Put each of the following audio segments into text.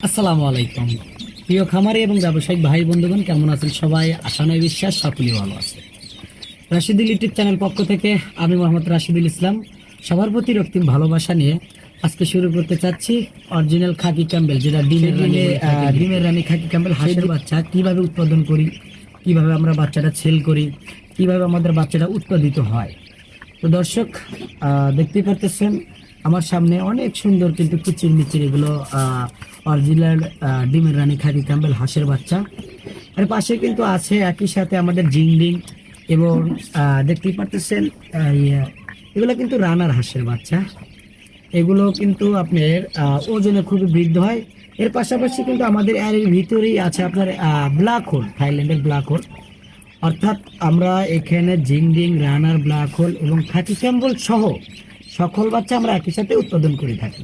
আসসালামু আলাইকুম প্রিয় খামারি এবং ব্যবসায়িক ভাই বন্ধুগণ, কেমন আছেন সবাই? আশা নয় বিশ্বাস সকলেই ভালো আছে। রাশিদুল ইউটিউব চ্যানেল পক্ষ থেকে আমি মোহাম্মদ রাশিদুল ইসলাম সবার প্রতি রক্তিম ভালোবাসা নিয়ে আজকে শুরু করতে চাচ্ছি অরিজিনাল খাকি ক্যাম্বেল, যেটা ডিমের রানী খাকি ক্যাম্বেল হাঁসের বাচ্চা কিভাবে উৎপাদন করি, কিভাবে আমরা বাচ্চাটা সেল করি, কিভাবে আমাদের বাচ্চাটা উৎপাদিত হয়। তো দর্শক দেখতেই পারতেছেন আমার সামনে অনেক সুন্দর কিন্তু কিচির মিচির এগুলো অরিজিনাল ডিমের রানী খাকি ক্যাম্বেল হাঁসের বাচ্চা। এর পাশে কিন্তু আছে একই সাথে আমাদের জিংলিং এবং দেখতেই পারতেছেন এগুলো কিন্তু রানার হাঁসের বাচ্চা। এগুলো কিন্তু আপনার ওজনে খুবই বৃদ্ধি হয়। এর পাশাপাশি কিন্তু আমাদের এর ভিতরেই আছে আপনার ব্ল্যাক হোল, থাইল্যান্ডের ব্ল্যাক হোল। অর্থাৎ আমরা এখানে জিংডিং, রানার, ব্ল্যাক হোল এবং খাকি ক্যাম্বেল সহ সকল বাচ্চা আমরা একই সাথে উৎপাদন করে থাকি।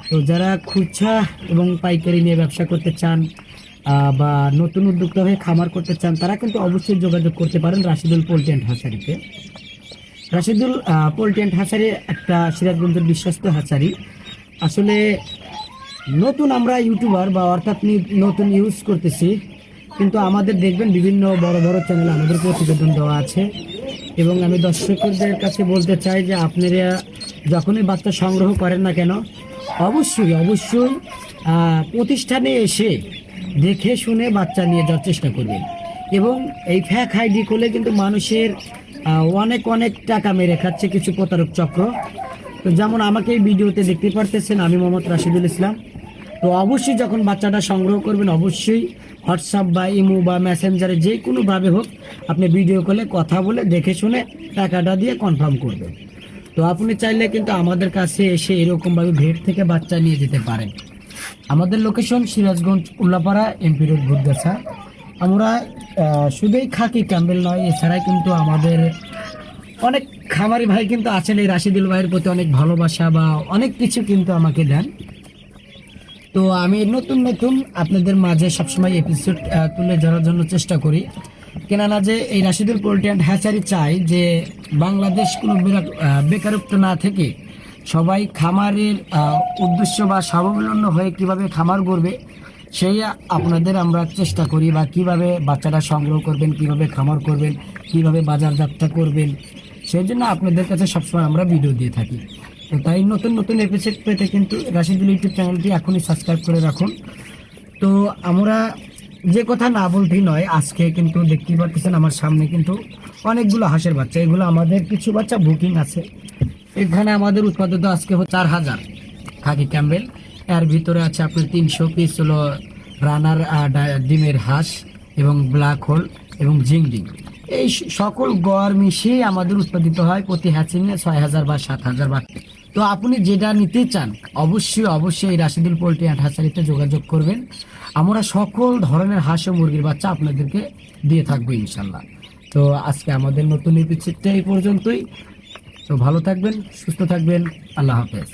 তো যারা খুচরা এবং পাইকারি নিয়ে ব্যবসা করতে চান বা নতুন উদ্যোক্তা হয়ে খামার করতে চান, তারা কিন্তু অবশ্যই যোগাযোগ করতে পারেন রাশিদুল পোল্ট্রি অ্যান্ড হ্যাচারিতে। রাশিদুল পোল্ট্রি অ্যান্ড হ্যাচারি একটা সিরাজগঞ্জের বিশ্বস্ত হ্যাচারি। আসলে নতুন আমরা ইউটিউবার বা অর্থাৎ নতুন ইউজ করতেছি, কিন্তু আমাদের দেখবেন বিভিন্ন বড় বড় চ্যানেলে আমাদের প্রতিবেদন দেওয়া আছে। এবং আমি দর্শকদের কাছে বলতে চাই যে আপনারা যখনই বাচ্চা সংগ্রহ করেন না কেন, অবশ্যই অবশ্যই প্রতিষ্ঠানে এসে দেখে শুনে বাচ্চা নিয়ে যাওয়ার চেষ্টা করবেন। এবং এই ফ্যাক আইডি করলে কিন্তু মানুষের অনেক অনেক টাকা মেরে খাচ্ছে কিছু প্রতারক চক্র। তো যেমন আমাকে এই ভিডিওতে দেখতে পারতেছেন, আমি মোহাম্মদ রাশিদুল ইসলাম। তো অবশ্যই যখন বাচ্চাটা সংগ্রহ করবেন, অবশ্যই হোয়াটসঅ্যাপ বা ইমো বা মেসেঞ্জারে যে কোনোভাবে হোক আপনি ভিডিও কলে কথা বলে দেখে শুনে টাকাটা দিয়ে কনফার্ম করবেন। তো আপনি চাইলে কিন্তু আমাদের কাছে এসে এরকমভাবে ভেট থেকে বাচ্চা নিয়ে যেতে পারেন। আমাদের location Sirajganj, Ullapara, MP road, Bhutgachha. আমরা শুধুই খাকি ক্যাম্বেল নয়, এছাড়াই কিন্তু আমাদের অনেক খামারি ভাই কিন্তু আছেন এই রাশিদুল ভাইয়ের প্রতি অনেক ভালোবাসা বা অনেক কিছু কিন্তু আমাকে দেন। তো আমি নতুন নতুন আপনাদের মাঝে সবসময় এপিসোড তুলে ধরার জন্য চেষ্টা করি। কেননা যে এই রাশিদুল পোল্ট্রি অ্যান্ড হ্যাচারি চাই যে বাংলাদেশ কোনো বেকারত্ব না থেকে সবাই খামারের উদ্দেশ্য বা স্বাবলম্বী হয়ে কিভাবে খামার করবে সেই আপনাদের আমরা চেষ্টা করি, বা কিভাবে বাচ্চাটা সংগ্রহ করবেন, কিভাবে খামার করবেন, কিভাবে বাজারজাতটা করবেন, সেই জন্য আপনাদের কাছে সবসময় আমরা ভিডিও দিয়ে থাকি। তো তাই নতুন নতুন এপিসোড পেতে কিন্তু রাশিদুল ইউটিউব চ্যানেলটি এখনই সাবস্ক্রাইব করে রাখুন। তো আমরা যে কথা না বলতেই নয়, আজকে কিন্তু দেখতেই পাচ্ছেন আমার সামনে কিন্তু অনেকগুলো হাঁসের বাচ্চা। এগুলো আমাদের কিছু বাচ্চা বুকিং আছে। এখানে আমাদের উৎপাদিত আজকে 4000 খাকি ক্যাম্বেল। এর ভিতরে আছে আপনার 300 পিস হলো রানার ডিমের হাঁস এবং ব্ল্যাক হোল এবং জিংডিং। এই সকল গড় মিশিয়ে আমাদের উৎপাদিত হয় প্রতি হ্যাচিংয়ে 6000 বা 7000 বাচ্চা। তো আপনি যেটা নিতে চান অবশ্যই অবশ্যই এই রাশিদুল পোল্ট্রি অ্যান্ড হ্যাচারিতে যোগাযোগ করবেন। আমরা সকল ধরনের হাঁস ও মুরগির বাচ্চা আপনাদেরকে দিয়ে থাকবো ইনশাল্লাহ। তো আজকে আমাদের নতুন এপিসোডটা এই পর্যন্তই। তো ভালো থাকবেন, সুস্থ থাকবেন, আল্লাহ হাফেজ।